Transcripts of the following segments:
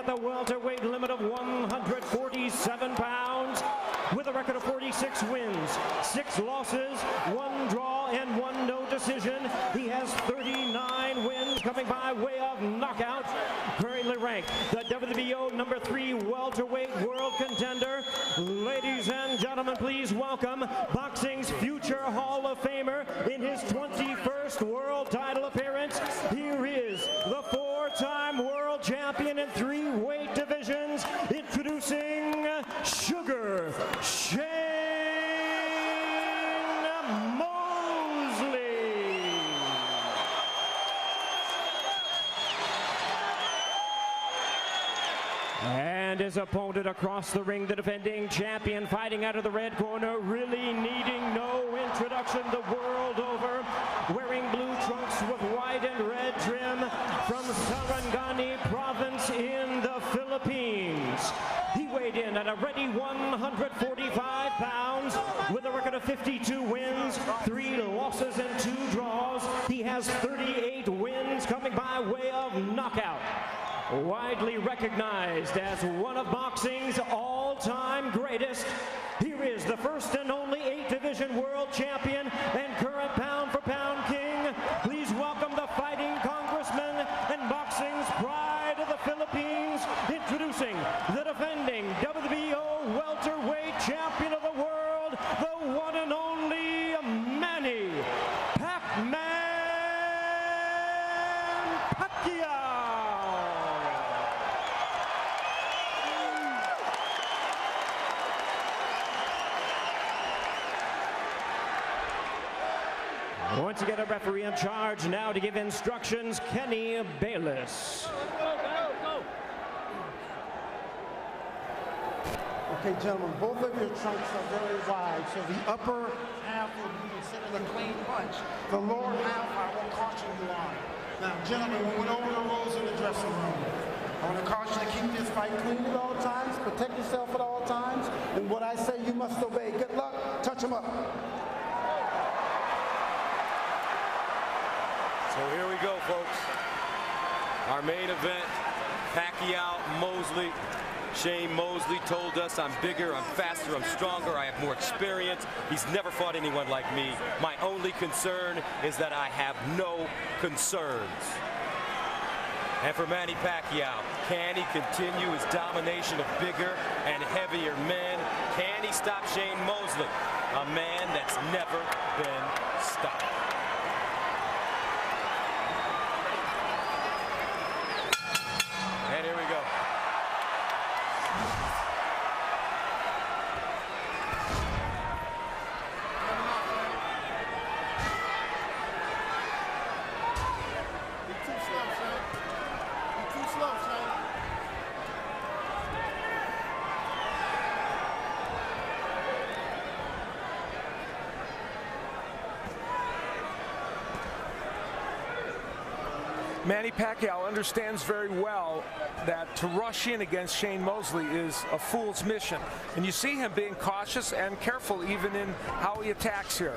at the welterweight limit of 147 pounds, with a record of 46 wins, 6 losses, 1 draw, and 1 no decision. He has 39 wins coming by way of knockout. Currently ranked the WBO number 3 welterweight world contender. Ladies and gentlemen, please welcome boxing's future Hall of Famer in his 21st world title appearance. Here is the 4-time world champion in 3 weight divisions, introducing Sugar Shane Mosley. And his opponent across the ring, the defending champion, fighting out of the red corner, really needing no introduction the world over, wearing blue trunks with white and red trim, from Sarangani province in the Philippines. He weighed in at a ready 145 pounds with a record of 52 wins, 3 losses and 2 draws. He has 38 wins coming by way of knockout. Widely recognized as one of boxing's all-time greatest, here is the first and only 8-division world champion and current pound-for-pound king. Please welcome the fighting congressman and boxing's pride of the Philippines, introducing the defending WBO welterweight champion of the world, the one and only Manny Pacquiao. Once again, a referee in charge now to give instructions, Kenny Bayless. Okay, gentlemen, both of your trunks are very wide, so the upper half will be considered a clean punch. The lower half, I will caution you on. Now, gentlemen, we went over the rules in the dressing room. I want to caution you to keep this fight clean at all times, protect yourself at all times, and what I say you must obey. Good luck. Touch them up. So here we go, folks. Our main event, Pacquiao, Mosley. Shane Mosley told us, I'm bigger, I'm faster, I'm stronger, I have more experience. He's never fought anyone like me. My only concern is that I have no concerns. And for Manny Pacquiao, can he continue his domination of bigger and heavier men? Can he stop Shane Mosley, a man that's never been stopped? And here we go. Manny Pacquiao understands very well that to rush in against Shane Mosley is a fool's mission. And you see him being cautious and careful even in how he attacks here.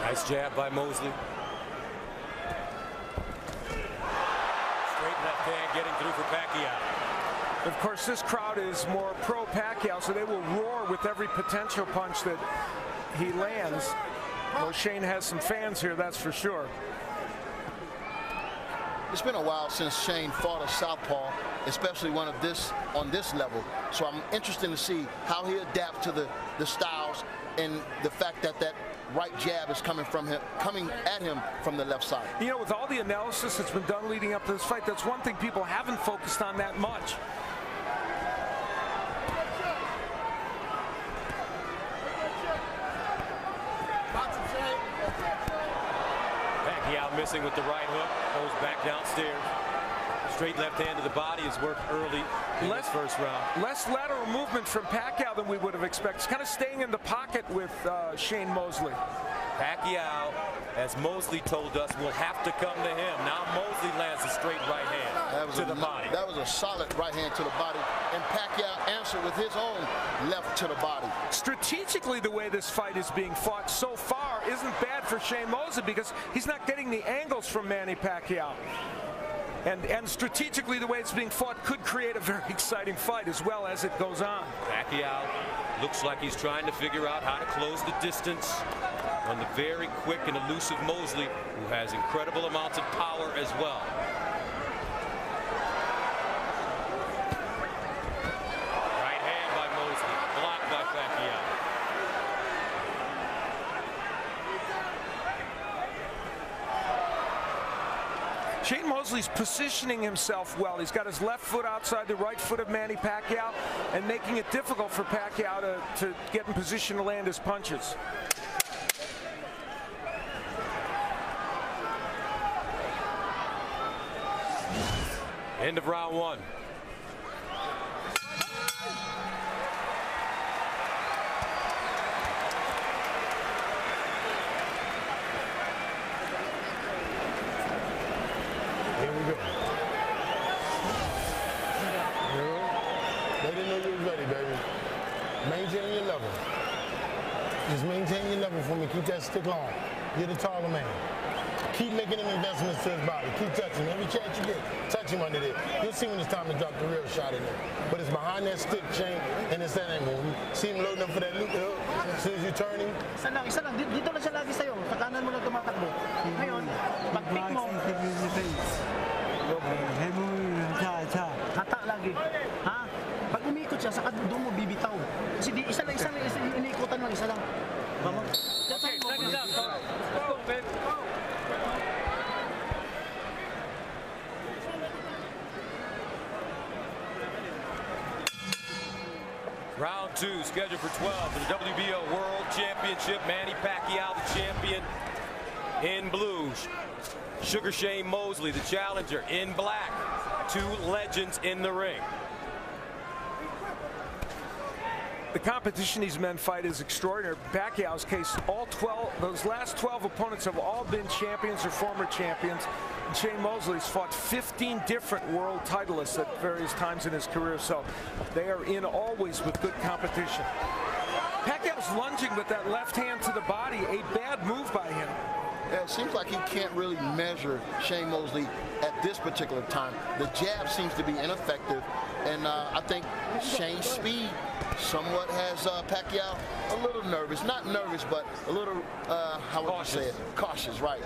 Nice jab by Mosley. Left hand getting through for Pacquiao. Of course, this crowd is more pro-Pacquiao, so they will roar with every potential punch that he lands. Well, Shane has some fans here, that's for sure. It's been a while since Shane fought a southpaw, especially one of this on this level. So I'm interested to see how he adapts to the styles and the fact that that right jab is coming at him from the left side. You know, with all the analysis that's been done leading up to this fight, that's one thing people haven't focused on that much. Pacquiao missing with the right hook, goes back downstairs. Straight left hand to the body has worked early in this first round. Less lateral movement from Pacquiao than we would have expected. He's kind of staying in the pocket with Shane Mosley. Pacquiao, as Mosley told us, will have to come to him. Now Mosley lands a straight right hand to the body. That was a solid right hand to the body, and Pacquiao answered with his own left to the body. Strategically, the way this fight is being fought so far isn't bad for Shane Mosley because he's not getting the angles from Manny Pacquiao. And strategically, the way it's being fought could create a very exciting fight as well as it goes on. Pacquiao looks like he's trying to figure out how to close the distance on the very quick and elusive Mosley, who has incredible amounts of power as well. Right hand by Mosley, blocked by Pacquiao. Shane Mosley's positioning himself well. He's got his left foot outside the right foot of Manny Pacquiao and making it difficult for Pacquiao to get in position to land his punches. End of round one. Here we go. They didn't know you was ready, baby. Maintain your level. Just maintain your level for me. Keep that stick long. You're the taller man. Keep making them investments to his body. Keep touching him. Every chance you get, touch him under there. You'll see when it's time to drop the real shot in there. But it's behind that stick chain, and it's that angle. You see him loading up for that loop hook. As soon as you turn him. Isa lang. Dito lang siya lagi sa'yo. Sa kanan mo lang tumatakbo. Ngayon, pag-pick mo, hata lagi. Ha? Pag umikot siya, saka doon mo bibitaw. Kasi di, isa lang, iniikutan lang, isa lang. Vamos. Okay, second down. Go, babe. Round two, scheduled for 12 for the WBO World Championship. Manny Pacquiao, the champion, in blue. Sugar Shane Mosley, the challenger, in black. Two legends in the ring. The competition these men fight is extraordinary. Pacquiao's case, those last 12 opponents have all been champions or former champions. And Shane Mosley's fought 15 different world titleists at various times in his career, so they are in always with good competition. Pacquiao's lunging with that left hand to the body, a bad move by him. Yeah, it seems like he can't really measure Shane Mosley at this particular time. The jab seems to be ineffective, and I think Shane's speed somewhat has Pacquiao a little nervous. Not nervous, but a little, how would you say it? Cautious, right.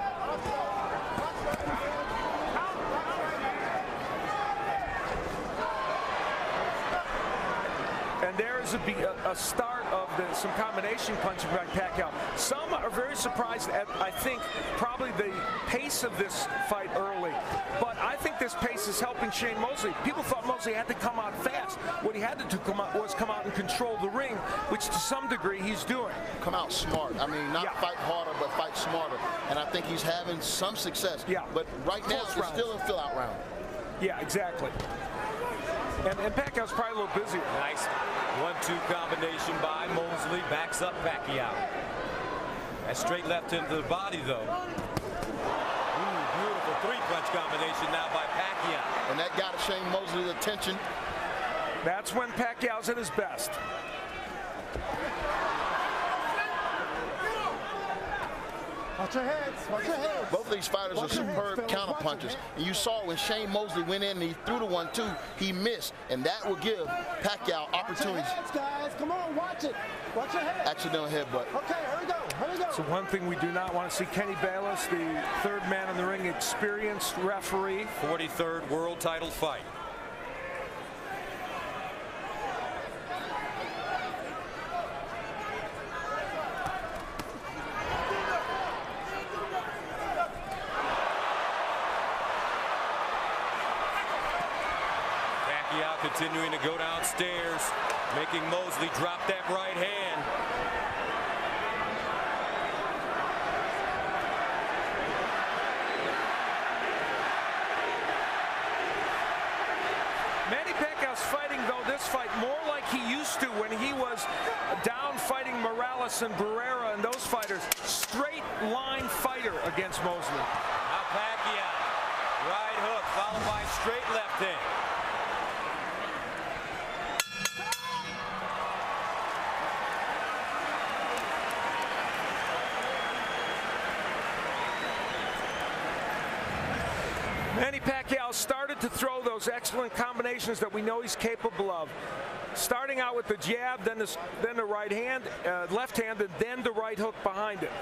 And there's a start of some combination punching by Pacquiao. Some are very surprised at, I think, probably the pace of this fight early. But I think this pace is helping Shane Mosley. People thought Mosley had to come out fast. What he had to do was come out and control the ring, which to some degree he's doing. Come out smart. I mean, not fight harder, but fight smarter. And I think he's having some success. Yeah. But right now, it's still a fill-out round. Yeah, exactly. And Pacquiao's probably a little busier. Nice 1-2 combination by Mosley. Backs up Pacquiao. That straight left into the body, though. Ooh, beautiful three-punch combination now by Pacquiao. And that got Shane Mosley's attention. That's when Pacquiao's at his best. Watch your heads. Watch your heads. Both of these fighters are superb counterpunchers. And you saw when Shane Mosley went in and he threw the 1-2, he missed. And that will give Pacquiao opportunities. Watch your heads, guys. Come on, watch it. Watch your head. Accidental headbutt. Okay, here we go. Here we go. So one thing we do not want to see, Kenny Bayless, the third man in the ring, experienced referee. 43rd world title fight. Pacquiao continuing to go downstairs, making Mosley drop that right hand. Manny Pacquiao's fighting, though, this fight more like he used to when he was down fighting Morales and Barrera and those fighters. Straight line fighter against Mosley. Now Pacquiao, right hook followed by straight left hand. Manny Pacquiao started to throw those excellent combinations that we know he's capable of. Starting out with the jab, then the right hand, left hand, and then the right hook behind it.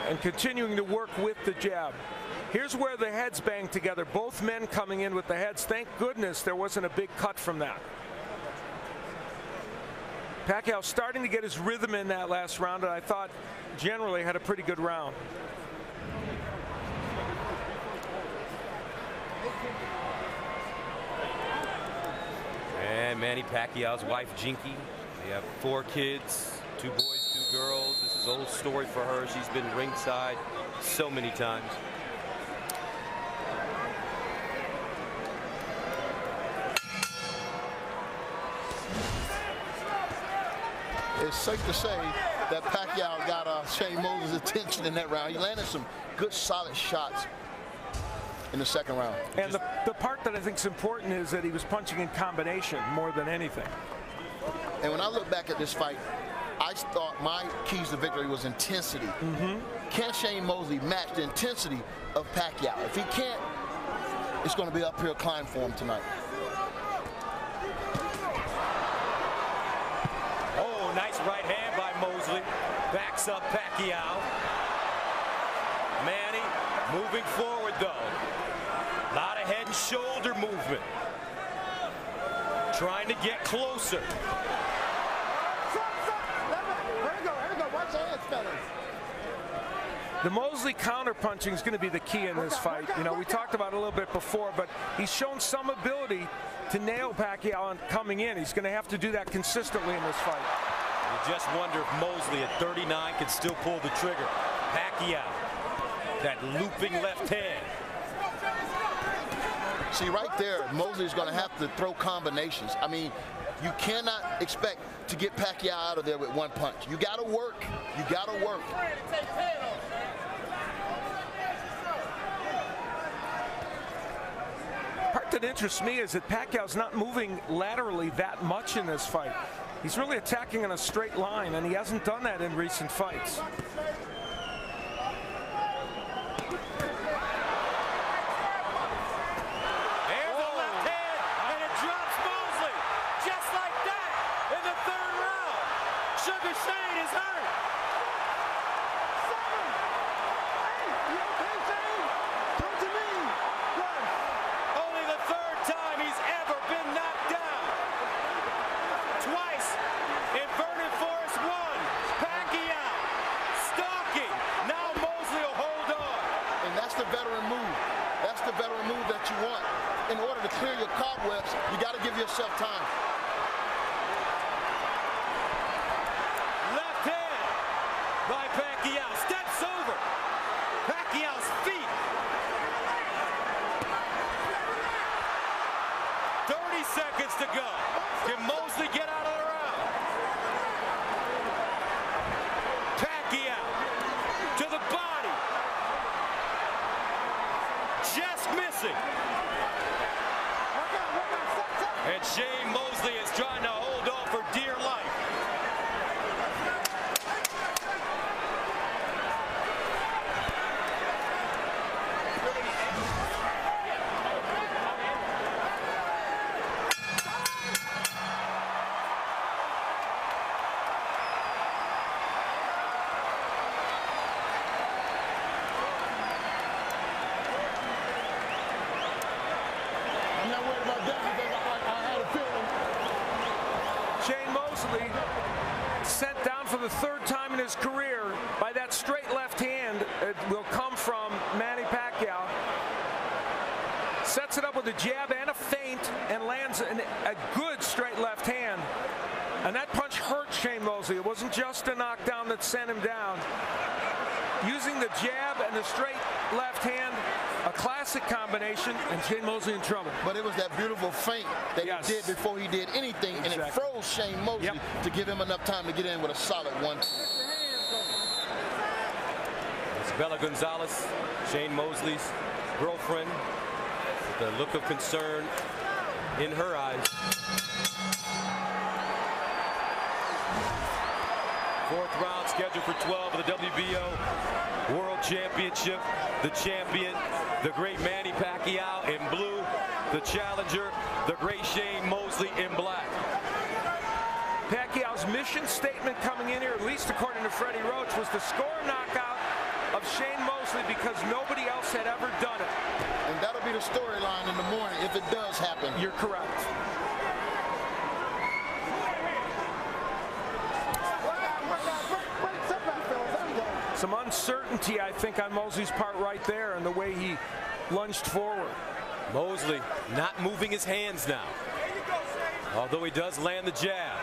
And continuing to work with the jab. Here's where the heads bang together. Both men coming in with the heads. Thank goodness there wasn't a big cut from that. Pacquiao starting to get his rhythm in that last round, and I thought generally had a pretty good round. And Manny Pacquiao's wife, Jinky. They have 4 kids, 2 boys, 2 girls. This is an old story for her. She's been ringside so many times. It's safe to say that Pacquiao got Shane Mosley's attention in that round. He landed some good, solid shots in the second round. And the part that I think is important is that he was punching in combination more than anything. And when I look back at this fight, I thought my keys to victory was intensity. Can Shane Mosley match the intensity of Pacquiao? If he can't, it's going to be an uphill climb for him tonight. Oh, nice right hand by Mosley. Backs up Pacquiao. Manny moving forward though. A lot of head and shoulder movement. Trying to get closer. Here we go. Watch your hands, fellas. The Mosley counterpunching is going to be the key in this fight. You know, we talked about it a little bit before, but he's shown some ability to nail Pacquiao on coming in. He's going to have to do that consistently in this fight. You just wonder if Mosley at 39 can still pull the trigger. Pacquiao, that looping left hand. See, right there, Mosley's going to have to throw combinations. I mean, you cannot expect to get Pacquiao out of there with one punch. You got to work. You got to work. Part that interests me is that Pacquiao's not moving laterally that much in this fight. He's really attacking in a straight line, and he hasn't done that in recent fights. In order to clear your cobwebs, you got to give yourself time. Left hand by Pacquiao. Steps over Pacquiao's feet. 30 seconds to go. Can Mosley get out of the round? Pacquiao to the body. Just missing. And Shane Mosley is trying to hold on for dear life. I'm not worried about that because I had a feeling. Shane Mosley sent down for the 3rd time in his career by that straight left hand. It will come from Manny Pacquiao. Sets it up with a jab and a feint and lands a good straight left hand. And that punch hurt Shane Mosley. It wasn't just a knockdown that sent him down. Using the jab and the straight left hand, a classic combination, and Shane Mosley in trouble. But it was that beautiful feint that he did before he did anything, and it froze Shane Mosley to give him enough time to get in with a solid one. It's Bella Gonzalez, Shane Mosley's girlfriend, with a look of concern in her eyes. Fourth round scheduled for 12 of the WBO World Championship. The champion, the great Manny Pacquiao in blue. The challenger, the great Shane Mosley in black. Pacquiao's mission statement coming in here, at least according to Freddie Roach, was to score a knockout of Shane Mosley because nobody else had ever done it. And that'll be the storyline in the morning if it does happen. You're correct. Some uncertainty, I think, on Mosley's part right there and the way he lunged forward. Mosley not moving his hands now, although he does land the jab.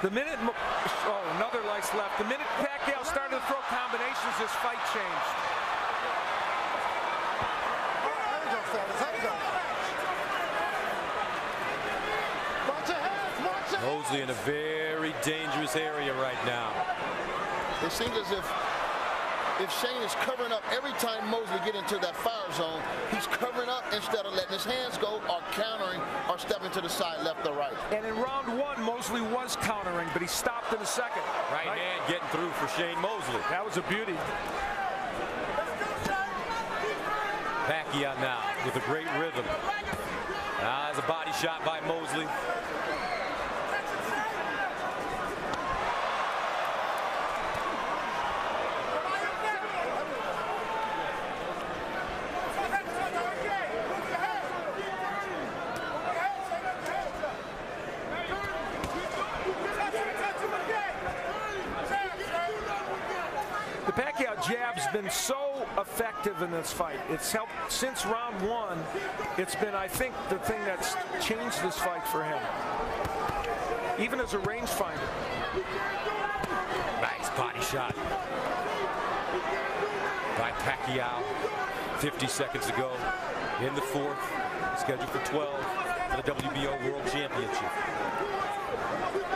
The minute, another lice left. The minute Pacquiao started to throw combinations, this fight changed. Mosley in a very dangerous area right now. It seems as if Shane is covering up every time Mosley get into that fire zone, he's covering up instead of letting his hands go or countering or stepping to the side, left or right. And in round one, Mosley was countering, but he stopped in the second. Right hand getting through for Shane Mosley. That was a beauty. Pacquiao now with a great rhythm. Now there's a body shot by Mosley. The Pacquiao jab's been so effective in this fight. It's helped since round one. It's been, I think, the thing that's changed this fight for him. Even as a rangefinder. Nice body shot by Pacquiao. 50 seconds to go in the fourth. Scheduled for 12 for the WBO World Championship.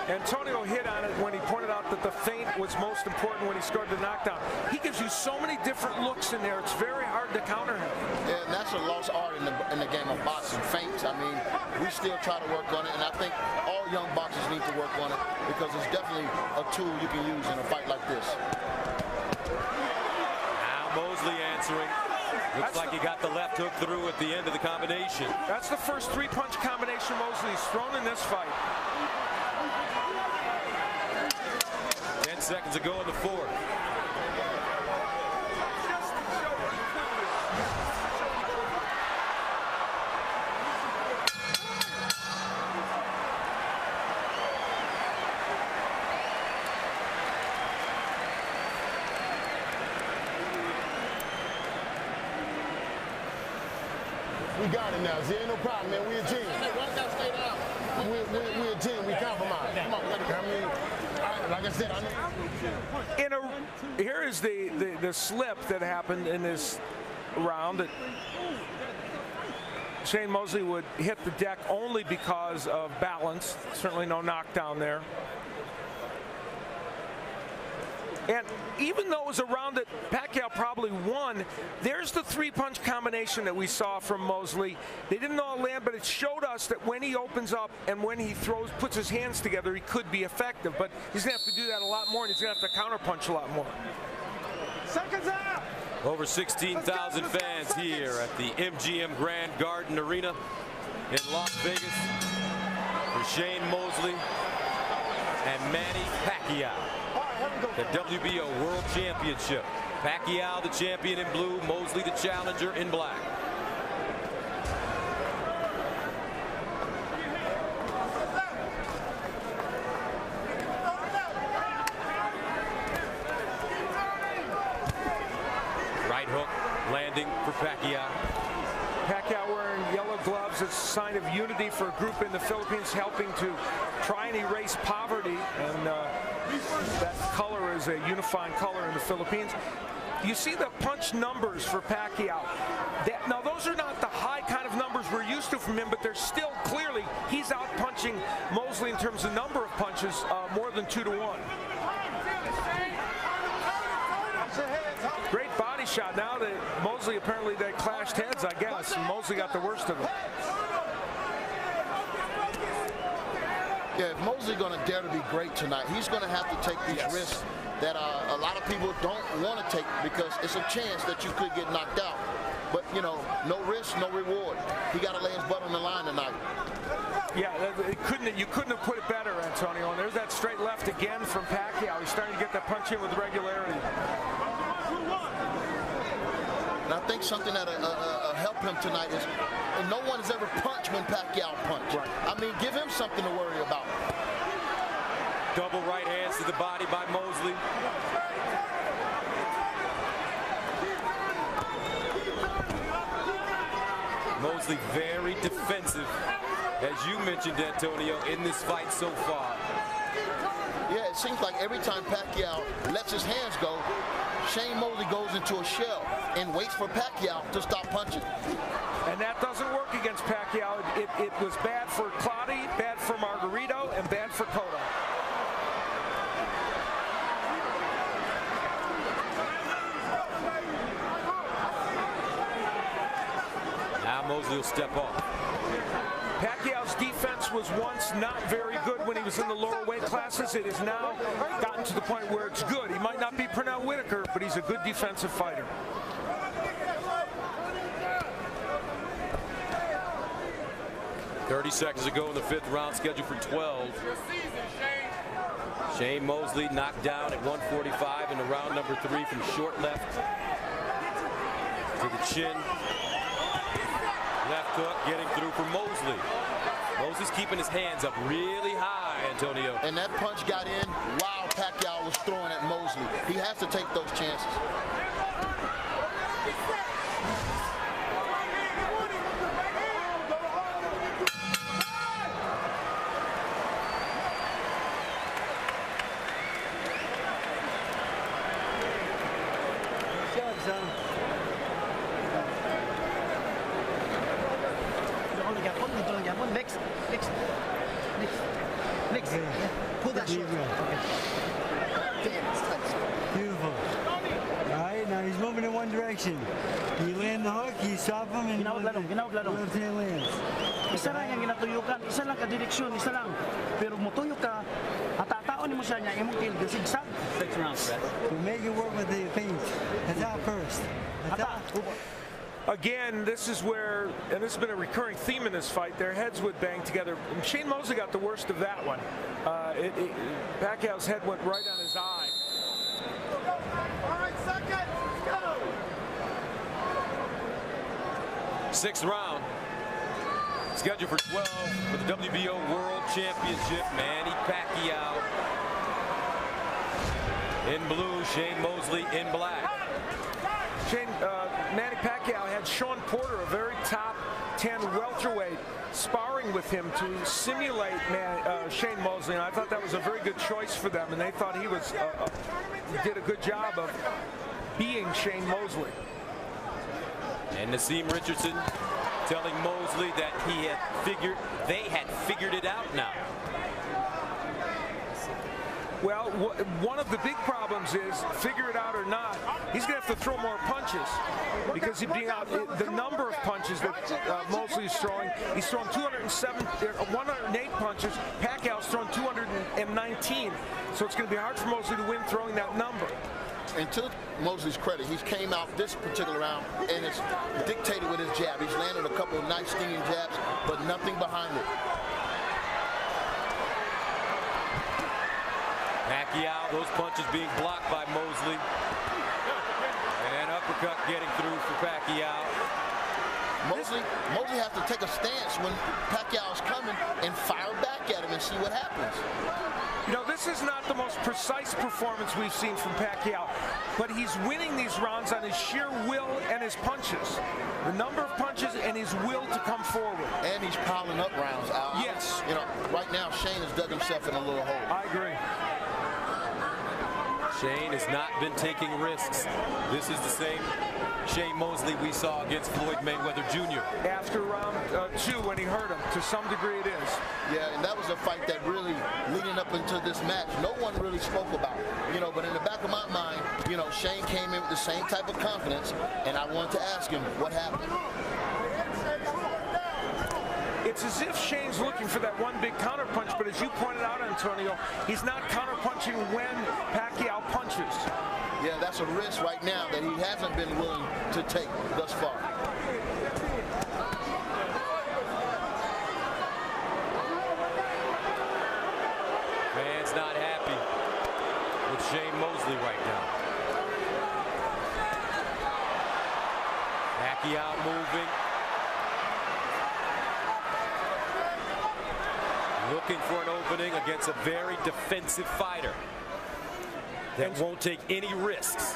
Antonio hit on it when he pointed out that the feint was most important when he scored the knockdown. He gives you so many different looks in there. It's very hard to counter him. Yeah, and that's a lost art in the game of boxing, feints. I mean, we still try to work on it, and I think all young boxers need to work on it because it's definitely a tool you can use in a fight like this. Now Mosley answering. Looks like he got the left hook through at the end of the combination. That's the first three-punch combination Mosley's thrown in this fight. 10 seconds to go in the fourth. We got it now. See, ain't no problem, man. We a team. We a team. We compromise. Come on, I mean, like I said, I know. Here is the slip that happened in this round. That Shane Mosley would hit the deck only because of balance. Certainly no knockdown there. And even though it was a round that Pacquiao probably won, there's the three-punch combination that we saw from Mosley. They didn't all land, but it showed us that when he opens up and when he puts his hands together, he could be effective. But he's going to have to do that a lot more, and he's going to have to counterpunch a lot more. Seconds out. Over 16,000 fans here at the MGM Grand Garden Arena in Las Vegas for Shane Mosley and Manny Pacquiao. The WBO World Championship. Pacquiao the champion in blue, Mosley the challenger in black. Right hook landing for Pacquiao. Pacquiao wearing yellow gloves. It's a sign of unity for a group in the Philippines helping to try and erase poverty. And that color is a unifying color in the Philippines. You see the punch numbers for Pacquiao. Now, those are not the high kind of numbers we're used to from him, but they're still clearly, he's out punching Mosley in terms of number of punches, more than 2-1. Great body shot. Now that Mosley, apparently they clashed heads, I guess, and Mosley got the worst of it. Yeah, if Mosley's going to dare to be great tonight, he's going to have to take these risks that a lot of people don't want to take, because it's a chance that you could get knocked out. But, you know, no risk, no reward. He got to lay his butt on the line tonight. Yeah, you couldn't have put it better, Antonio. And there's that straight left again from Pacquiao. He's starting to get that punch in with regularity. And I think something that'll help him tonight is, and no one has ever punched when Pacquiao punched. Right. I mean, give him something to worry about. Double right hands to the body by Mosley. Mosley very defensive, as you mentioned, Antonio, in this fight so far. Yeah, it seems like every time Pacquiao lets his hands go, Shane Mosley goes into a shell and waits for Pacquiao to stop punching. And that doesn't work against Pacquiao. It was bad for Clottey, bad for Margarito, and bad for Cotto. Now Mosley will step off. Pacquiao's defense was once not very good when he was in the lower weight classes. It has now gotten to the point where it's good. He might not be Pernell Whitaker, but he's a good defensive fighter. .30 seconds to go in the 5th round, scheduled for 12. Shane Mosley knocked down at 145 in the round number 3 from short left to the chin. Left hook getting through for Mosley. Mosley's keeping his hands up really high, Antonio. And that punch got in while Pacquiao was throwing at Mosley. He has to take those chances. Pull that short. Beautiful. All right, now he's moving in one direction. You land the hook, you stop him, and Left hand lands. Isa lang yung ginatuyukan, isa lang ka direksyon, isa lang. Pero mutuyok ka, atataon mo siya niya, imong kill, zigzag. 6 rounds, right? To make it work with the feint. Attack first. Attack. Again, this is where, and this has been a recurring theme in this fight, their heads would bang together. And Shane Mosley got the worst of that one. Pacquiao's head went right on his eye. All right, second, go. 6th round, scheduled for 12 for the WBO World Championship. Manny Pacquiao in blue, Shane Mosley in black. Manny Pacquiao had Sean Porter, a very top 10 welterweight, sparring with him to simulate Shane Mosley, and I thought that was a very good choice for them, and they thought he was did a good job of being Shane Mosley. And Naseem Richardson telling Mosley that they had figured it out now. Well, one of the big problems is, figure it out or not, he's going to have to throw more punches, because he's being out, the number of punches that Mosley is throwing, he's thrown 108 punches, Pacquiao's thrown 219, so it's going to be hard for Mosley to win throwing that number. And to Mosley's credit, he came out this particular round and it's dictated with his jab. He's landed a couple of nice stinging jabs, but nothing behind it. Pacquiao, those punches being blocked by Mosley. And uppercut getting through for Pacquiao. Mosley has to take a stance when Pacquiao's coming and fire back at him and see what happens. You know, this is not the most precise performance we've seen from Pacquiao, but he's winning these rounds on his sheer will and his punches. The number of punches and his will to come forward. And he's piling up rounds. Yes. You know, right now Shane has dug himself in a little hole. I agree. Shane has not been taking risks. This is the same Shane Mosley we saw against Floyd Mayweather Jr. After round 2 when he hurt him. To some degree it is. Yeah, and that was a fight that really, leading up into this match, no one really spoke about. You know, but in the back of my mind, you know, Shane came in with the same type of confidence, and I wanted to ask him what happened. It's as if Shane's looking for that one big counterpunch, but as you pointed out, Antonio, he's not counterpunching when Pacquiao punches. Yeah, that's a risk right now that he hasn't been willing to take thus far. Fans not happy with Shane Mosley right now. Pacquiao moving. Looking for an opening against a very defensive fighter that won't take any risks.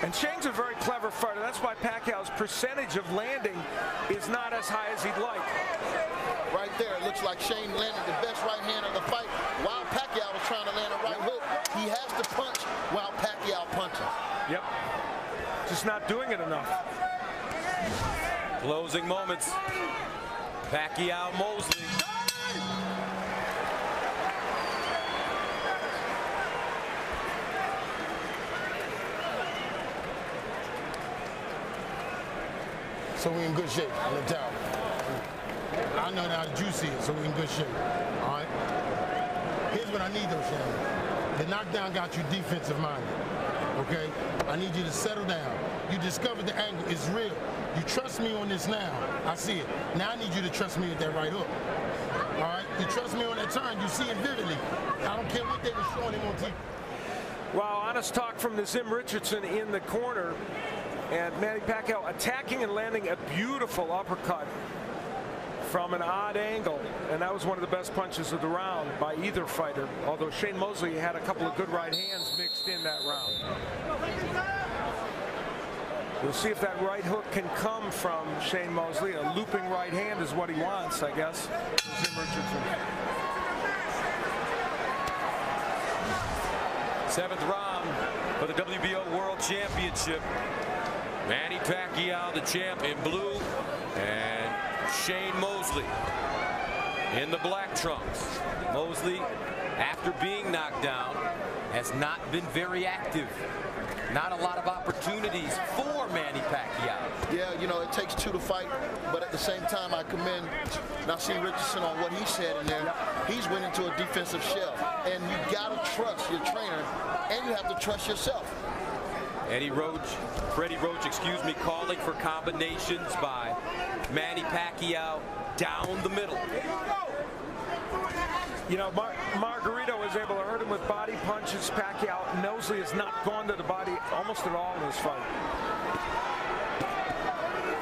And Shane's a very clever fighter. That's why Pacquiao's percentage of landing is not as high as he'd like. Right there, it looks like Shane landed the best right hand of the fight while Pacquiao was trying to land a right hook. He has to punch while Pacquiao punches. Yep. Just not doing it enough. Closing moments. Pacquiao Mosley. So we're in good shape on the tower. I know how you see it, so we're in good shape. All right? Here's what I need though, Shane. The knockdown got you defensive minded. Okay? I need you to settle down. You discovered the angle. It's real. You trust me on this now. I see it. Now I need you to trust me with that right hook. All right? You trust me on that turn. You see it vividly. I don't care what they were showing him on TV. Well, honest talk from the Zim Richardson in the corner. And Manny Pacquiao attacking and landing a beautiful uppercut from an odd angle. And that was one of the best punches of the round by either fighter. Although Shane Mosley had a couple of good right hands mixed in that round. We'll see if that right hook can come from Shane Mosley. A looping right hand is what he wants, I guess. Zim Richardson. 7th round for the WBO World Championship. Manny Pacquiao, the champ, in blue, and Shane Mosley in the black trunks. Mosley, after being knocked down, has not been very active. Not a lot of opportunities for Manny Pacquiao. Yeah, you know, it takes two to fight, but at the same time, I commend Nassim Richardson on what he said in there. He's went into a defensive shell, and you gotta trust your trainer, and you have to trust yourself. Freddie Roach, excuse me, calling for combinations by Manny Pacquiao down the middle. You know, Margarito was able to hurt him with body punches. Pacquiao, Mosley has not gone to the body almost at all in this fight.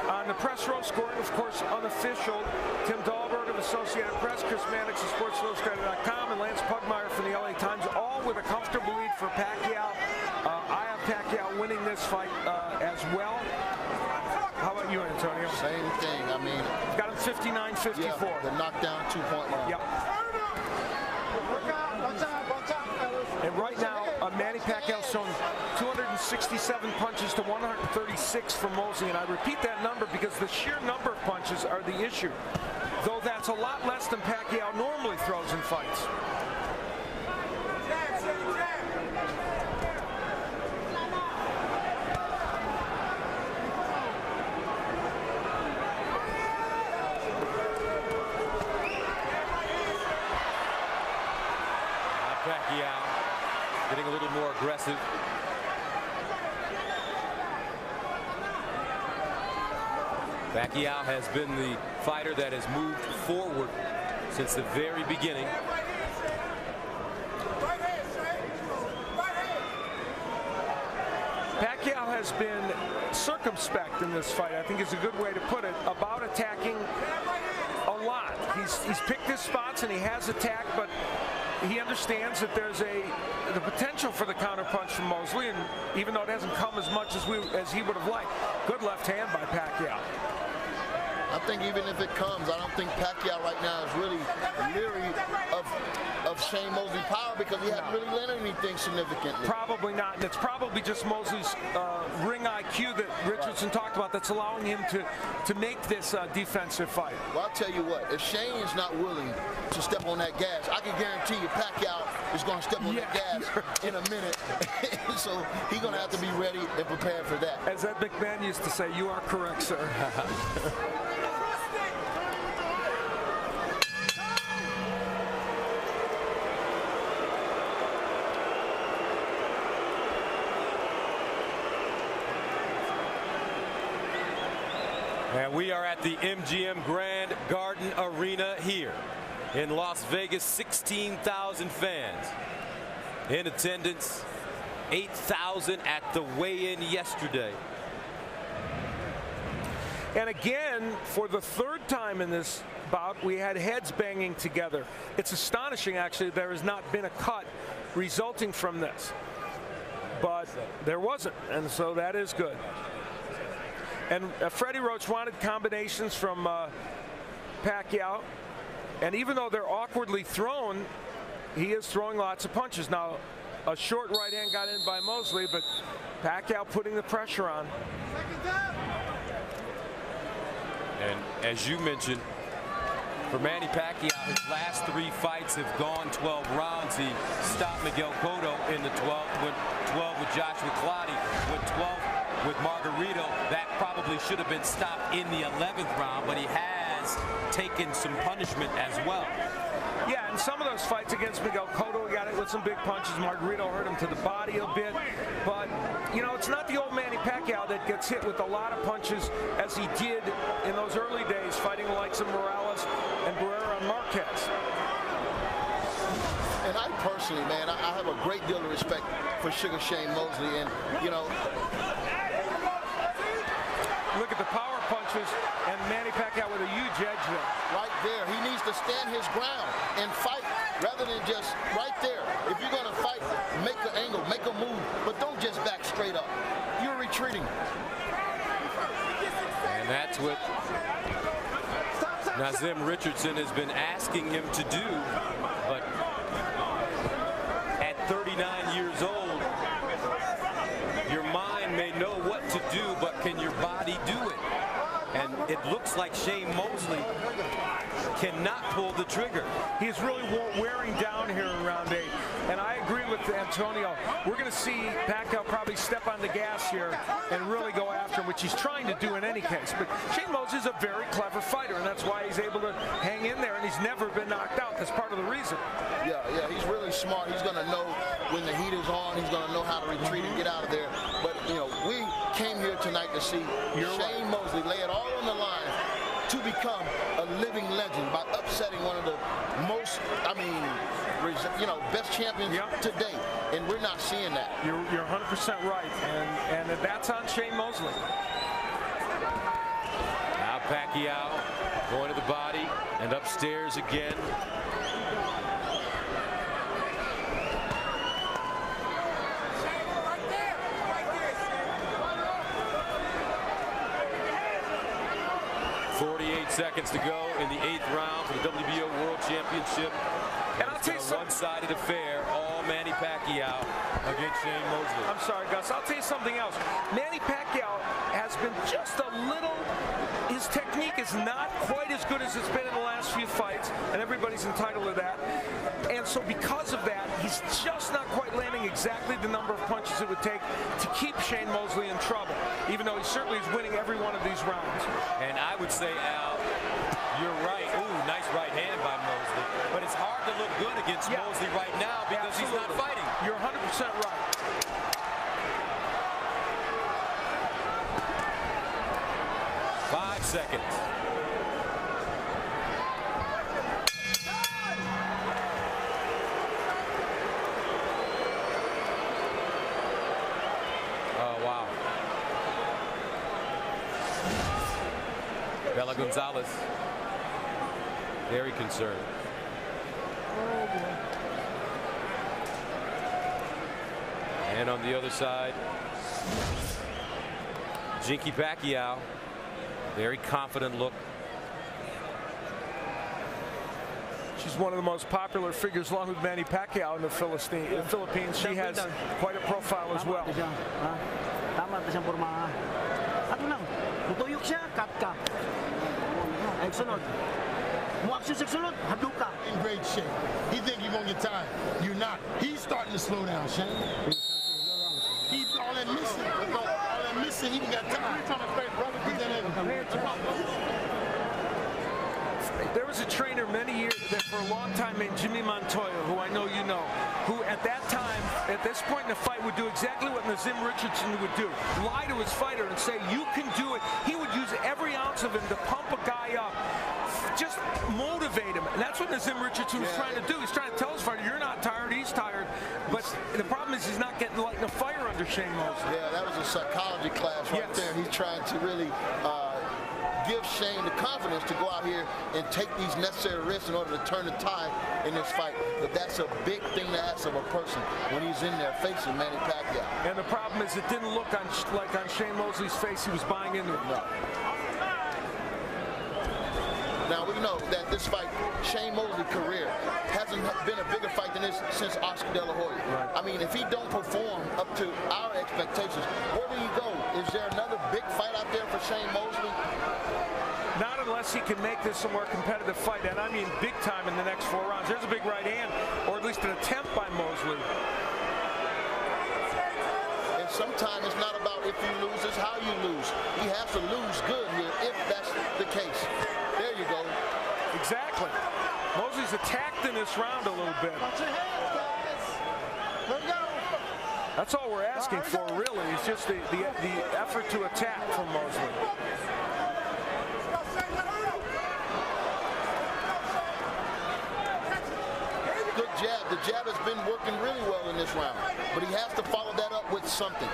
On the press row scoring, of course, unofficial. Tim Dahlberg of Associated Press, Chris Mannix of SportsIllustrated.com, and Lance Pugmire from the LA Times, all with a comfortable lead for Pacquiao. I have Pacquiao winning this fight as well. How about you, Antonio? Same thing. I mean, got him 59-54. Yeah, the knockdown 2-point line. Yep. And right now, Manny Pacquiao's shown 267 punches to 136 from Mosley. And I repeat that number because the sheer number of punches are the issue. Though that's a lot less than Pacquiao normally throws in fights. Pacquiao getting a little more aggressive. Pacquiao has been the fighter that has moved forward since the very beginning. Pacquiao has been circumspect in this fight, I think is a good way to put it, about attacking a lot. He's picked his spots and he has attacked, but he understands that there's the potential for the counterpunch from Mosley, and even though it hasn't come as much as he would have liked. Good left hand by Pacquiao. I think even if it comes, I don't think Pacquiao right now is really leery of Shane Mosley power because he hadn't really learned anything significantly. Probably not, and it's probably just Mosley's ring IQ that Richardson talked about that's allowing him to make this defensive fight. Well, I'll tell you what, if Shane is not willing to step on that gas, I can guarantee you Pacquiao is going to step on that gas in a minute. So he's going to have to be ready and prepared for that. As Ed McMahon used to say, you are correct, sir. And we are at the MGM Grand Garden Arena here in Las Vegas. 16,000 fans in attendance. 8,000 at the weigh-in yesterday. And again, for the third time in this bout, we had heads banging together. It's astonishing, actually, there has not been a cut resulting from this. But there wasn't, and so that is good. And Freddie Roach wanted combinations from Pacquiao. And even though they're awkwardly thrown, he is throwing lots of punches. Now, a short right hand got in by Mosley, but Pacquiao putting the pressure on. And as you mentioned, for Manny Pacquiao, his last 3 fights have gone 12 rounds. He stopped Miguel Cotto in the 12th, went 12 with Joshua Clottey, went 12 with Margarito. That probably should have been stopped in the 11th round, but he has taken some punishment as well. Yeah, and some of those fights against Miguel Cotto, he got it with some big punches. Margarito hurt him to the body a bit. But, you know, it's not the old Manny Pacquiao that gets hit with a lot of punches as he did in those early days, fighting the likes of Morales and Barrera and Marquez. And I personally, man, I have a great deal of respect for Sugar Shane Mosley. And, you know, look at the power punches, and Manny Pacquiao with a huge edge there. Right there. He needs to stand his ground and fight rather than just right there. If you're going to fight, make an angle, make a move, but don't just back straight up. You're retreating. And that's what Nazim Richardson has been asking him to do. But at 39 years old, your mind may know what to do, but can your body do it? And it looks like Shane Mosley cannot pull the trigger. He's really wearing down here in round 8. And I agree with Antonio. We're going to see Pacquiao probably step on the gas here and really go after him, which he's trying to do in any case. But Shane Mosley is a very clever fighter, and that's why he's able to hang in there, and he's never been knocked out. That's part of the reason. Yeah, he's really smart. He's going to know when the heat is on. He's going to know how to retreat and get out of there. But, you know, we came here tonight to see Shane Mosley lay it all on the line to become a living legend by upsetting one of the most, best champions to date. And we're not seeing that. You're 100% right, and that's on Shane Mosley. Now Pacquiao going to the body and upstairs again. Seconds to go in the 8th round for the WBO World Championship. And I'll tell you something. One-sided affair, all Manny Pacquiao against Shane Mosley. I'm sorry, Gus. I'll tell you something else. Manny Pacquiao has been just a little, his technique is not quite as good as it's been in the last few fights, and everybody's entitled to that. And so because of that, he's just not quite landing exactly the number of punches it would take to keep Shane Mosley in trouble, even though he certainly is winning every one of these rounds. And I would say, Al, you're right. Ooh, nice right hand by Mosley. But it's hard to look good against Mosley right now because he's not fighting. You're 100% right. Seconds. Oh, wow. Bella Gonzalez, very concerned. And on the other side, Jinky Pacquiao. Very confident look. She's one of the most popular figures, along with Manny Pacquiao in the Philippines. She has quite a profile as well. Tama na siyang porma. Ano lang, tutuyok siya, cut ka. Ay, sunod. Mo-action sa sunod, hadok ka. In great shape. He think you're gonna get tired. You're not. He's starting to slow down, Shane. All that missing, he got tired. There was a trainer many years, for a long time, named Jimmy Montoya, who I know you know, who at that time, at this point in the fight, would do exactly what Nazim Richardson would do. Lie to his fighter and say, you can do it. He would use every ounce of him to pump a guy up. Just motivate him. And that's what Nazim Richardson was trying to do. He's trying to tell his fighter, you're not tired, he's tired. But the problem is he's not getting lighting a fire under Shane Mosley. Yeah, that was a psychology class right there. He's trying to really give Shane the confidence to go out here and take these necessary risks in order to turn the tide in this fight. But that's a big thing to ask of a person when he's in there facing Manny Pacquiao. And the problem is it didn't look like on Shane Mosley's face he was buying into it. No. Now we know that this fight, Shane Mosley's career, hasn't been a bigger fight than this since Oscar De La Hoya. Right. I mean, if he don't perform up to our expectations, where do you go? Is there another big fight out there for Shane Mosley? Not unless he can make this a more competitive fight, and I mean big time in the next 4 rounds. There's a big right hand, or at least an attempt by Mosley. And sometimes it's not about if you lose, it's how you lose. He has to lose good here if that's the case. There you go. Exactly. Mosley's attacked in this round a little bit. Watch your head, guys. Let go. That's all we're asking for, really. It's just the effort to attack from Mosley. Good jab. The jab has been working really well in this round, but he has to follow that up with something.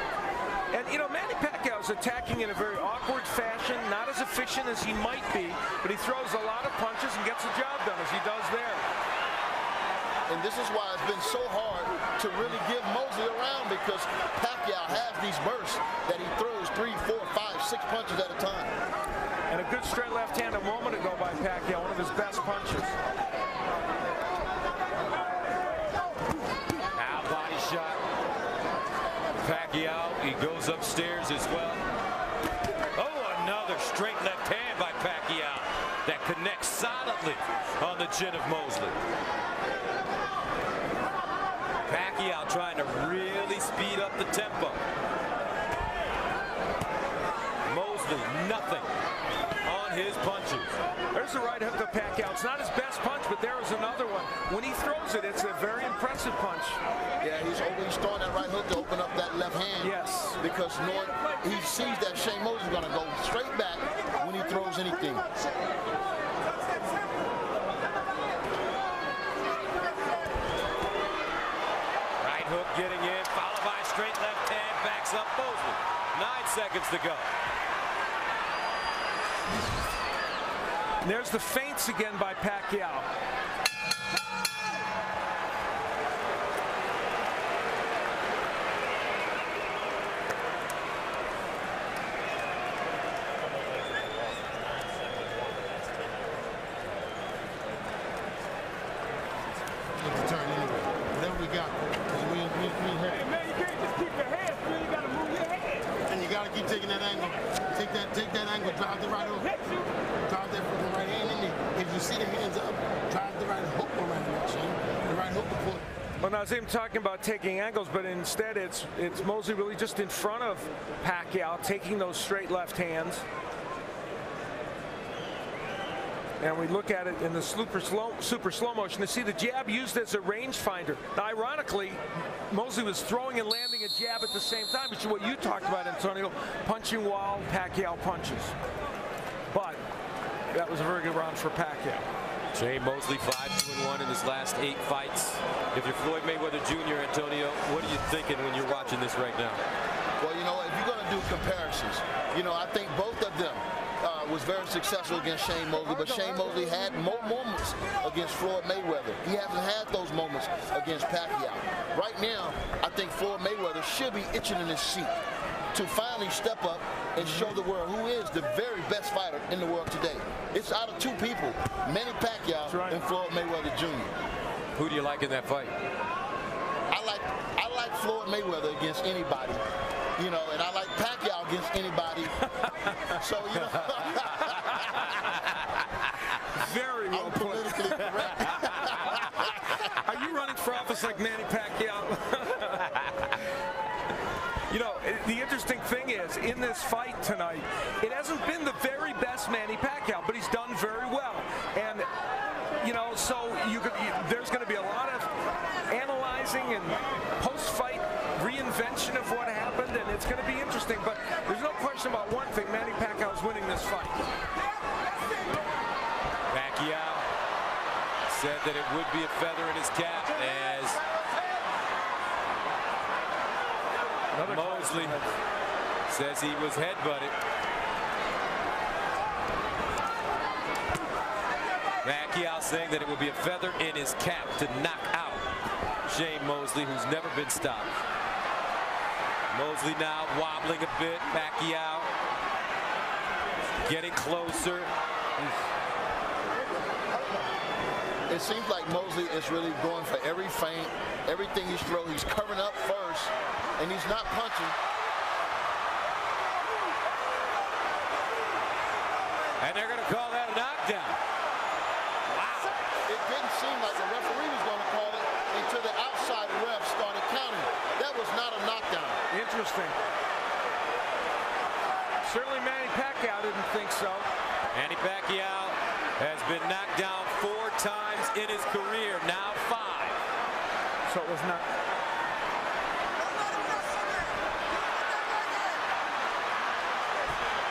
And, you know, Manny Pacquiao is attacking in a very awkward fashion, not as efficient as he might be, but he throws a lot of punches and gets the job done, as he does there. And this is why it's been so hard to really give Mosley a round, because Pacquiao has these bursts that he throws 3, 4, 5, 6 punches at a time. And a good straight left hand a moment ago by Pacquiao, one of his best punches. Now body shot. Pacquiao, he goes upstairs as well. Oh, another straight left hand by Pacquiao that connects solidly on the chin of Mosley. Pacquiao trying to really speed up the tempo. Mosley, nothing on his punches. There's the right hook of Pacquiao. It's not his best punch, but there is another one. When he throws it, it's a very impressive punch. Yeah, he's always throwing that right hook to open up that left hand. Yes. Because he sees that Shane Mosley's going to go straight back when he throws anything. Right hook getting in, followed by straight left hand, backs up Mosley. 9 seconds to go. And there's the feints again by Pacquiao. Whatever we got. Hey, man, you can't just keep your head still. You got to move your head. And you got to keep taking that angle. Take that angle. Drive the right hook. Drive that fucking right hand in there. If you see the hands up, drive the right hook around that, Shane. The right hook will put. Well, Nazim talking about taking angles, but instead it's Mosley really just in front of Pacquiao, taking those straight left hands. And we look at it in the super slow motion to see the jab used as a rangefinder. Now, ironically, Mosley was throwing and landing a jab at the same time, which is what you talked about, Antonio, punching while Pacquiao punches. But that was a very good round for Pacquiao. Shane Mosley 5-2-1 in his last 8 fights. If you're Floyd Mayweather Jr., Antonio, what are you thinking when you're watching this right now? Well, you know, if you're going to do comparisons, you know, I think both of them was very successful against Shane Mosley, but Shane Mosley had more moments against Floyd Mayweather. He hasn't had those moments against Pacquiao. Right now, I think Floyd Mayweather should be itching in his seat. to finally step up and show the world who is the very best fighter in the world today. It's out of two people, Manny Pacquiao and Floyd Mayweather Jr. Who do you like in that fight? I like Floyd Mayweather against anybody, you know, and I like Pacquiao against anybody. So, you know. Very well I'm put. politically correct. Are you running for office like Manny Pacquiao? You know, the interesting thing is, in this fight tonight, it hasn't been the very best Manny Pacquiao, but he's done very well. And, you know, so there's going to be a lot of analyzing and post-fight reinvention of what happened, and it's going to be interesting. But there's no question about one thing, Manny Pacquiao is winning this fight. Pacquiao said that it would be a feather in his cap as Mosley says he was headbutted. Pacquiao saying that it would be a feather in his cap to knock out Shane Mosley, who's never been stopped. Mosley now wobbling a bit. Pacquiao getting closer. It seems like Mosley is really going for every feint, everything he's throwing. He's covering up first, and he's not punching. And they're going to call that a knockdown. Wow. It didn't seem like the referee was going to call it until the outside ref started counting. That was not a knockdown. Interesting. Certainly Manny Pacquiao didn't think so. Manny Pacquiao has been knocked down 4 times in his career, now 5. So it was not.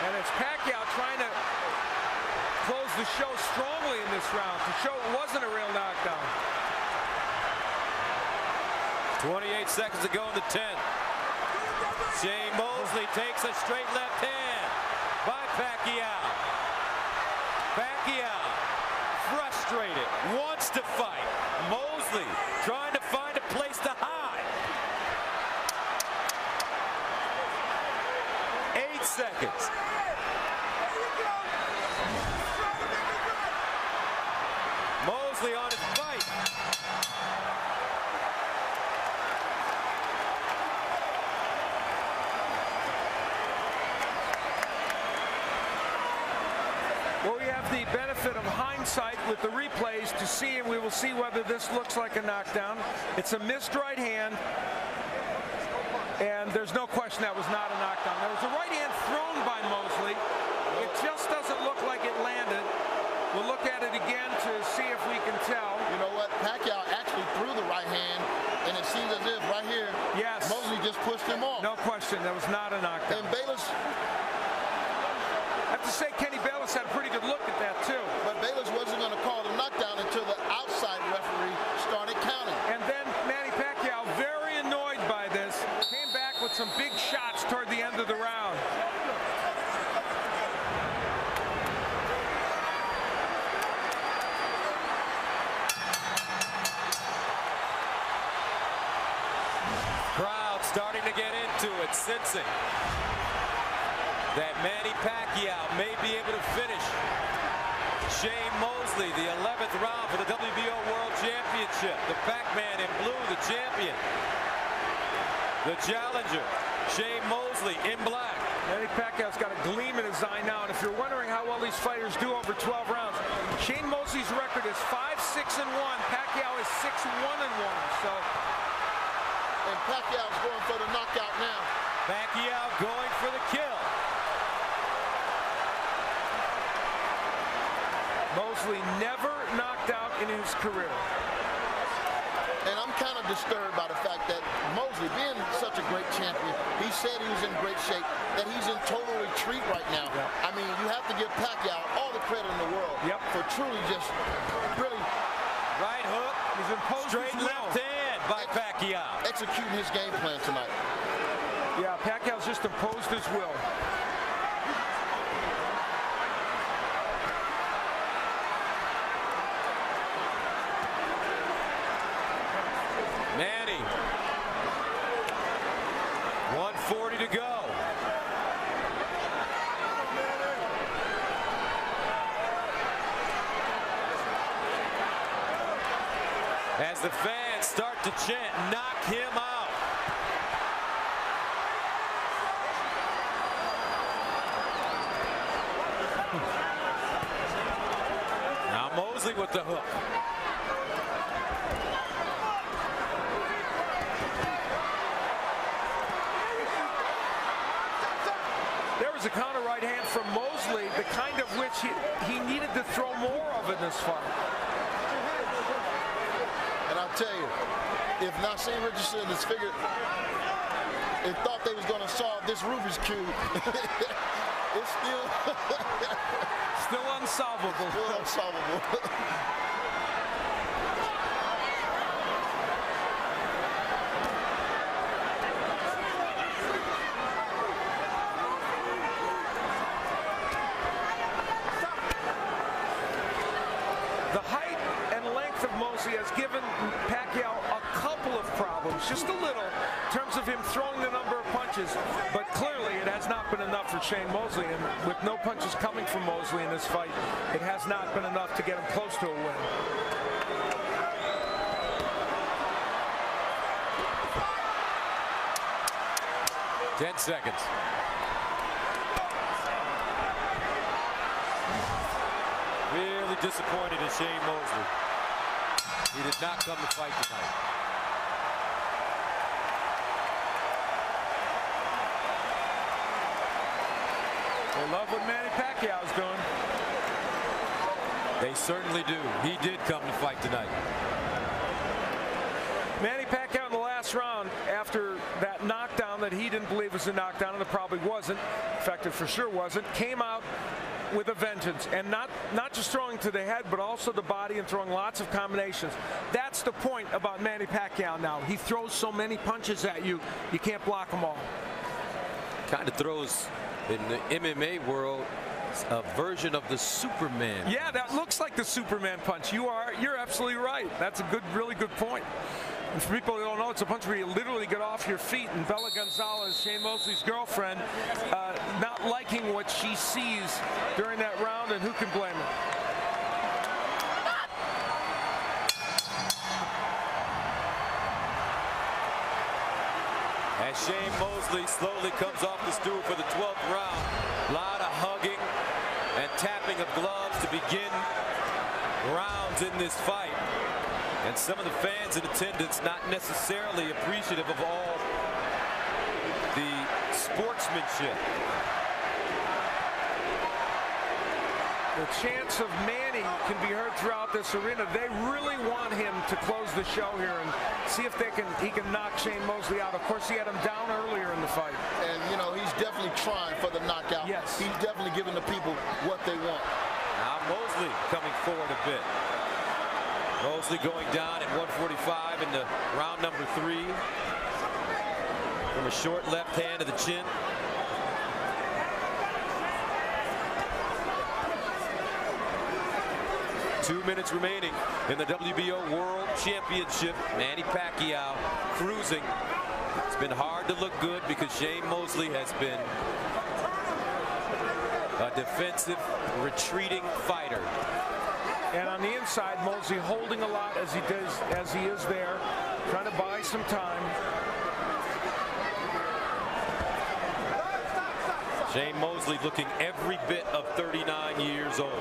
And it's Pacquiao trying to close the show strongly in this round to show it wasn't a real knockdown. 28 seconds to go in the 10th. Shane Mosley takes a straight left hand by Pacquiao. Pacquiao, frustrated, wants to fight. Mosley trying to find a place to hide. 8 seconds. Mosley on his fight. Well, we have the benefit of hindsight with the replays to see, and we will see whether this looks like a knockdown. It's a missed right hand, and there's no question that was not a knockdown. There was a right hand thrown by Mosley. It just doesn't look like it landed. We'll look at it again to see if we can tell. You know what? Pacquiao actually threw the right hand, and it seems as if right here, yes, Mosley just pushed him off. No question, that was not a knockdown. And Bayless, I have to say, Kenny Bayless had a pretty good look at that too. but Bayless wasn't going to call the knockdown until the outside referee started counting. And then Manny Pacquiao, very annoyed by this, came back with some big shots toward the end of the round. Crowd starting to get into it, sensing that Manny Pacquiao may be able to finish Shane Mosley, the 11th round for the WBO World Championship. The Pac-Man in blue, the champion. The challenger, Shane Mosley in black. Manny Pacquiao's got a gleam in his eye now, and if you're wondering how well these fighters do over 12 rounds, Shane Mosley's record is 5-6-1. Pacquiao is 6-1-1. So, And Pacquiao's going for the knockout now. Pacquiao going for the kill. Mosley never knocked out in his career. And I'm kind of disturbed by the fact that Mosley, being such a great champion, he said he was in great shape, that he's in total retreat right now. Yeah. I mean, you have to give Pacquiao all the credit in the world for truly just really Right hook. He's imposed Straight his will. left hand by Pacquiao. executing his game plan tonight. Yeah, Pacquiao's just imposed his will. Manny. 1:40 to go. as the fans start to chant, knock him out. Now Mosley with the hook. There was a counter right hand from Mosley, the kind of which he needed to throw more of in this fight. And I'll tell you, if Nassim Richardson is figured and thought they was going to solve this Rubik's Cube, it's still still unsolvable. Still unsolvable. The height and length of Mosley has given Pacquiao a couple of problems, just a little, in terms of him throwing the number of punches, but clearly it has not been enough for Shane Mosley, and with no punches coming from Mosley in this fight, it has not been enough to get him close to a win. Ten seconds. Really disappointed in Shane Mosley. He did not come to fight tonight. They love what Manny Pacquiao's doing. They certainly do. He did come to fight tonight. Manny Pacquiao in the last round, after that knockdown that he didn't believe was a knockdown, and it probably wasn't, in fact it for sure wasn't, came out with a vengeance, and not just throwing to the head, but also the body and throwing lots of combinations. That's the point about Manny Pacquiao now. He throws so many punches at you, you can't block them all. Kind of throws, in the MMA world, a version of the Superman. Yeah, that looks like the Superman punch. You're absolutely right. That's a really good point. And for people who don't know, it's a punch where you literally get off your feet. And Bella Gonzalez, Shane Mosley's girlfriend, not liking what she sees during that round, and who can blame her? As Shane Mosley slowly comes off the stool for the 12th round, a lot of hugging and tapping of gloves to begin rounds in this fight. And some of the fans in attendance not necessarily appreciative of all the sportsmanship. The chants of Manny can be heard throughout this arena. They really want him to close the show here and see if he can knock Shane Mosley out. Of course, he had him down earlier in the fight. And, you know, he's definitely trying for the knockout. Yes. He's definitely giving the people what they want. Now Mosley coming forward a bit. Mosley going down at 145 in the round number 3 from a short left hand to the chin. Two minutes remaining in the WBO World Championship. Manny Pacquiao cruising. It's been hard to look good because Shane Mosley has been a defensive, retreating fighter. And on the inside, Mosley holding a lot as he is there, trying to buy some time. Shane Mosley looking every bit of 39 years old.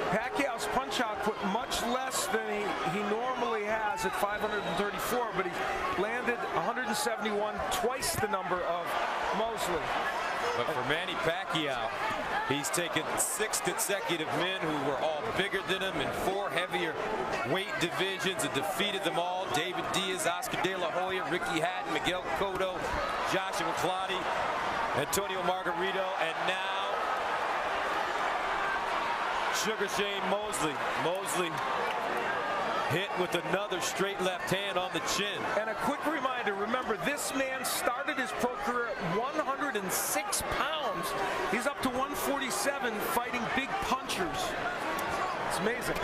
Pacquiao's punch output much less than he normally has at 534, but he landed 171, twice the number of Mosley. But for Manny Pacquiao, he's taken 6 consecutive men who were all bigger than him in 4 heavier weight divisions and defeated them all. David Diaz, Oscar De La Hoya, Ricky Hatton, Miguel Cotto, Joshua Clottey, Antonio Margarito, and now Sugar Shane Mosley. Mosley hit with another straight left hand on the chin. And a quick reminder, remember, this man started his pro career at 106 pounds. He's up to 147 fighting big punchers. It's amazing.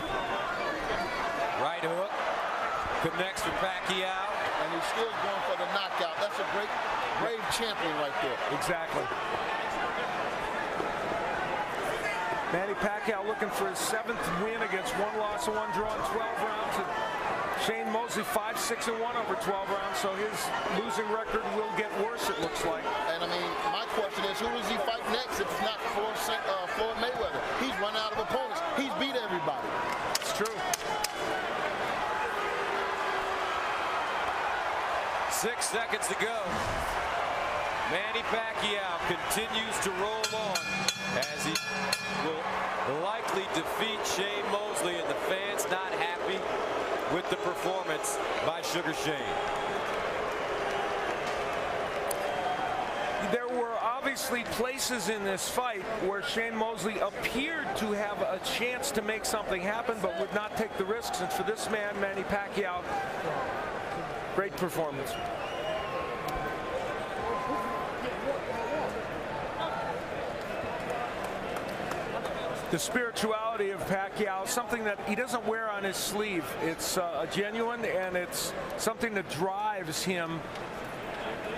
Right hook connects for Pacquiao. And he's still going for the knockout. That's a brave champion right there. Exactly. Manny Pacquiao looking for his 7th win against 1 loss and 1 draw in 12 rounds. And Shane Mosley 5-6-1 over 12 rounds, so his losing record will get worse, it looks like. And I mean, my question is, who does he fight next if it's not Floyd Mayweather? He's run out of opponents. He's beat everybody. It's true. 6 seconds to go. Manny Pacquiao continues to roll on as he will likely defeat Shane Mosley, and the fans not happy with the performance by Sugar Shane. There were obviously places in this fight where Shane Mosley appeared to have a chance to make something happen, but would not take the risks. And for this man, Manny Pacquiao, great performance. The spirituality of Pacquiao, something that he doesn't wear on his sleeve. It's genuine, and it's something that drives him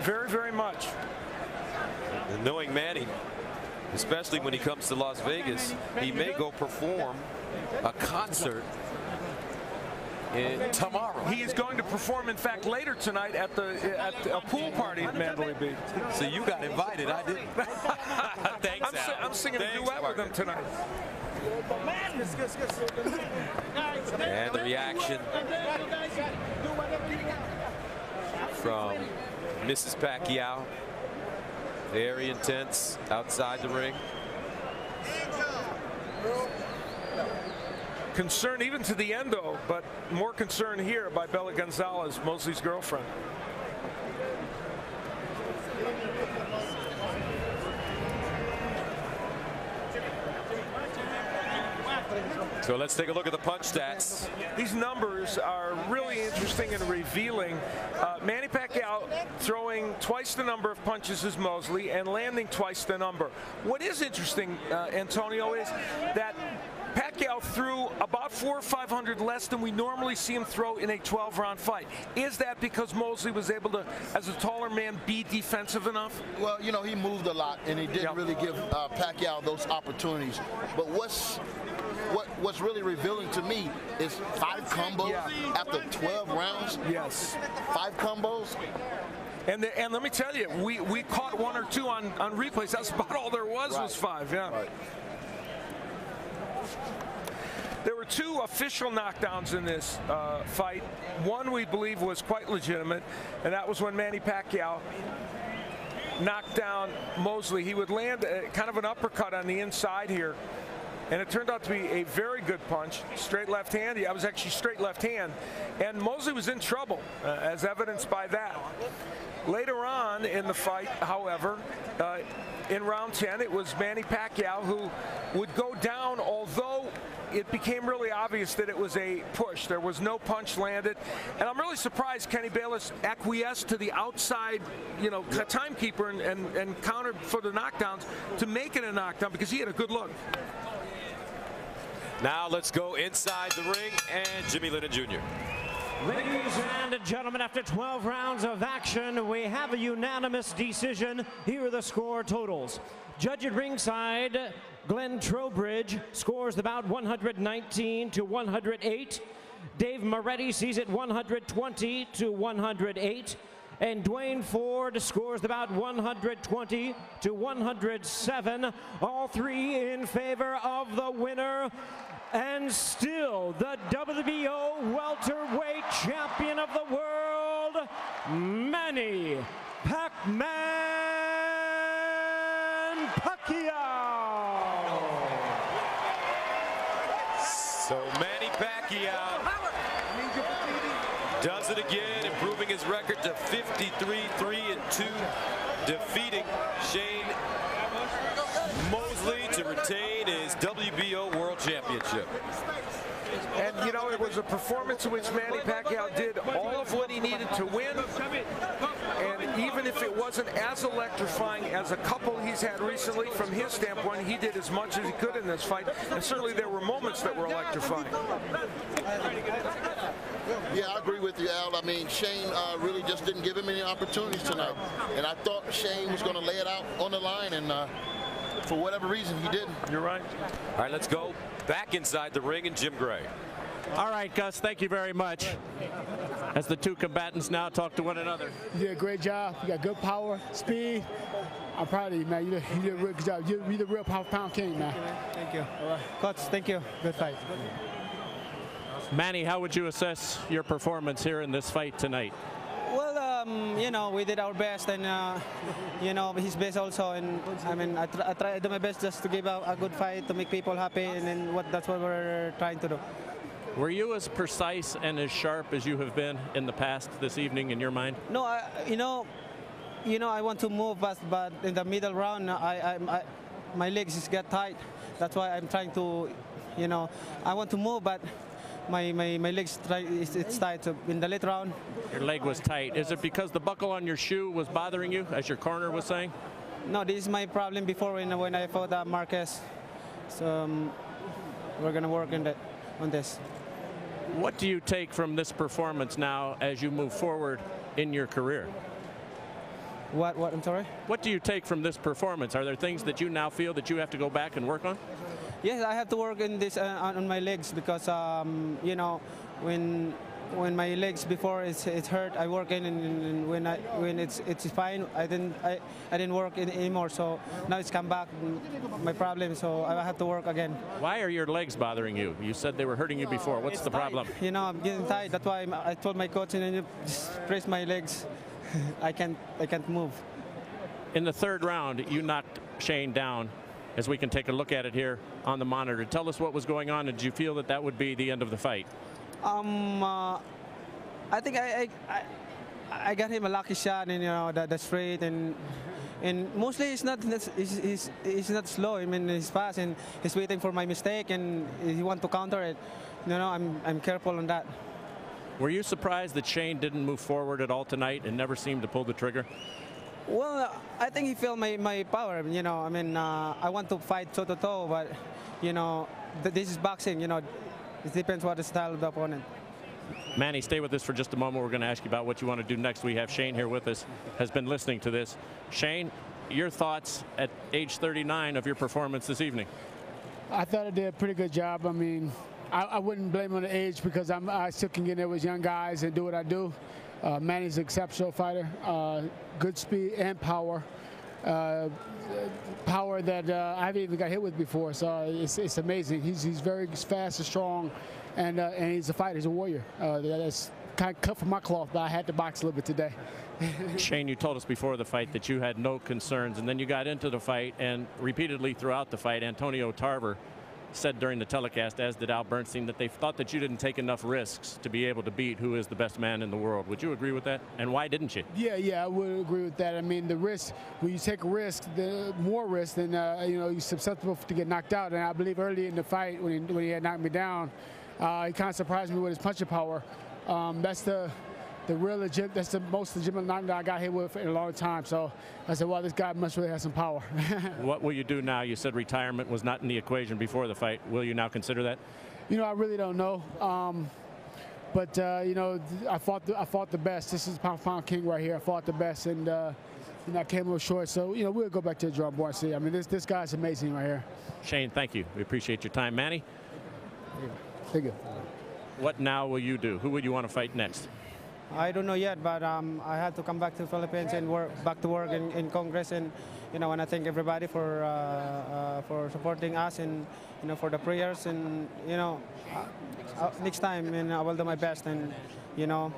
very, very much. And knowing Manny, especially when he comes to Las Vegas, he may go perform a concert tomorrow. He is going to perform, in fact, later tonight at a pool party at Mandalay Bay. So you got invited, I didn't. Thanks, Al. I'm singing a duet with him tonight. And the reaction from Mrs. Pacquiao. Very intense outside the ring. Concern even to the end, though, but more concern here by Bella Gonzalez, Mosley's girlfriend. So let's take a look at the punch stats. These numbers are really interesting and revealing. Manny Pacquiao throwing twice the number of punches as Mosley and landing twice the number. What is interesting, Antonio, is that Pacquiao threw about 400 or 500 less than we normally see him throw in a 12-round fight. Is that because Mosley was able to, as a taller man, be defensive enough? Well, you know, he moved a lot, and he didn't really give Pacquiao those opportunities. But what's really revealing to me is 5 combos after 12 rounds. Yes. 5 combos. And let me tell you, we caught 1 or 2 on replays. That's about all there was 5. Yeah. Right. There were 2 official knockdowns in this fight. One we believe was quite legitimate, and that was when Manny Pacquiao knocked down Mosley. He would land kind of an uppercut on the inside here, and it turned out to be a very good punch. Straight left hand. I was actually straight left hand, and Mosley was in trouble, as evidenced by that. Later on in the fight, however, in round 10, it was Manny Pacquiao who would go down, although it became really obvious that it was a push. There was no punch landed. And I'm really surprised Kenny Bayless acquiesced to the outside, timekeeper and countered for the knockdowns to make it a knockdown, because he had a good look. Now let's go inside the ring, and Jimmy Lennon Jr. Ladies and gentlemen, after 12 rounds of action, we have a unanimous decision. Here are the score totals. Judge at ringside, Glenn Trowbridge, scores the bout 119 to 108. Dave Moretti sees it 120 to 108. And Dwayne Ford scores the bout 120 to 107. All 3 in favor of the winner. And still the WBO welterweight champion of the world, Manny Pac-Man Pacquiao. So Manny Pacquiao does it again, improving his record to 53-3-2, defeating Shane Mosley to retain his WBO World Championship. And, it was a performance in which Manny Pacquiao did all of what he needed to win. And even if it wasn't as electrifying as a couple he's had recently, from his standpoint, he did as much as he could in this fight. And certainly there were moments that were electrifying. Yeah, I agree with you, Al. I mean, Shane really just didn't give him any opportunities tonight. And I thought Shane was going to lay it out on the line, and for whatever reason, he didn't. You're right. All right, let's go back inside the ring and Jim Gray. All right, Gus, thank you very much. As the two combatants now talk to one another. You did a great job. You got good power, speed. I'm proud of you, man. You did a real good job. You're the real pound king, man. Thank you. Coach, thank you. Good fight. Manny, how would you assess your performance here in this fight tonight? Well, you know, we did our best, and you know, his best also. And I mean, I try to do my best just to give a good fight to make people happy, and then that's what we're trying to do. Were you as precise and as sharp as you have been in the past this evening in your mind? No, you know, I want to move fast, but in the middle round, my legs just get tight. That's why I'm trying to, you know, I want to move, but my legs it's tight. So in the late round, your leg was tight. Is it because the buckle on your shoe was bothering you, as your corner was saying? No, this is my problem before when I fought Marquez. So we're gonna work on this. What do you take from this performance now as you move forward in your career? What? I'm sorry? What do you take from this performance? Are there things that you now feel that you have to go back and work on? Yes, I have to work in this on my legs because you know, when my legs before it's hurt, I work in, and when it's fine, I didn't work anymore. So now it's come back, my problem. So I have to work again. Why are your legs bothering you? You said they were hurting you before. What's the problem? You know, I'm getting tight. That's why I told my coach, and then just press my legs. I can't move. In the third round, you knocked Shane down. As we can take a look at it here on the monitor. Tell us what was going on, and did you feel that that would be the end of the fight? I think I got him a lucky shot, and you know, the straight, and mostly he's not slow. I mean, he's fast, and he's waiting for my mistake, and he want to counter it. You know, I'm careful on that. Were you surprised that Shane didn't move forward at all tonight and never seemed to pull the trigger? Well, I think he felt my power. You know, I mean, I want to fight toe-to-toe, but you know, this is boxing. You know, it depends what the style of the opponent. Manny, stay with us for just a moment. We're going to ask you about what you want to do next. We have Shane here with us, has been listening to this. Shane, your thoughts at age 39 of your performance this evening? I thought I did a pretty good job. I mean, I wouldn't blame on the age because I still can get in there with young guys and do what I do. Manny's an exceptional fighter, good speed and power. Power that I haven't even got hit with before, so it's amazing. He's very fast and strong, and he's a fighter. He's a warrior. That's kind of cut from my cloth, but I had to box a little bit today. Shane, you told us before the fight that you had no concerns, and then you got into the fight, and repeatedly throughout the fight, Antonio Tarver said during the telecast, as did Al Bernstein, that they thought that you didn't take enough risks to be able to beat who is the best man in the world. Would you agree with that? And why didn't you? Yeah, I would agree with that. I mean, the risk, when you take a risk, the more risk, then you know, you're susceptible to get knocked out. And I believe early in the fight, when he had knocked me down, he kind of surprised me with his punching power. That's the most legitimate knockdown I got hit with in a long time. So I said, well, this guy must really have some power. What will you do now? You said retirement was not in the equation before the fight. Will you now consider that? You know, I really don't know. But you know, I fought the best. This is pound king right here. I fought the best, and you know, I came a little short. So you know, we'll go back to the drawing board and see. I mean, this guy's amazing right here. Shane, thank you. We appreciate your time. Manny? Thank you. What now will you do? Who would you want to fight next? I don't know yet, but I had to come back to the Philippines and back to work in Congress, and you know, and I thank everybody for supporting us, and you know, for the prayers, and you know, next time, and I will do my best, and you know,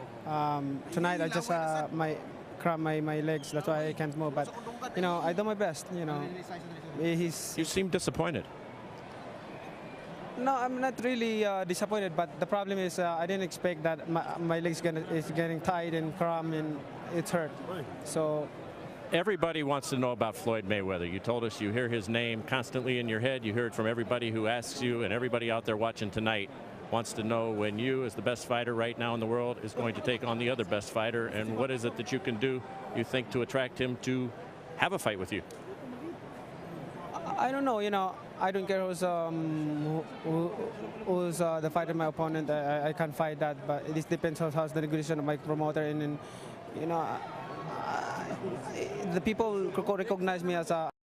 tonight I just cramp my legs, that's why I can't move, but you know, I do my best, you know. You seem disappointed. No, I'm not really disappointed, but the problem is I didn't expect that my legs is getting tight and cramp, and it's hurt. So everybody wants to know about Floyd Mayweather. You told us you hear his name constantly in your head. You hear it from everybody who asks you, and everybody out there watching tonight wants to know when you, as the best fighter right now in the world, is going to take on the other best fighter, and what is it that you can do, you think, to attract him to have a fight with you? I don't know, you know, I don't care who's the fighter, my opponent. I can't fight that, but it depends on how's the negotiation of my promoter, and you know, the people recognize me as a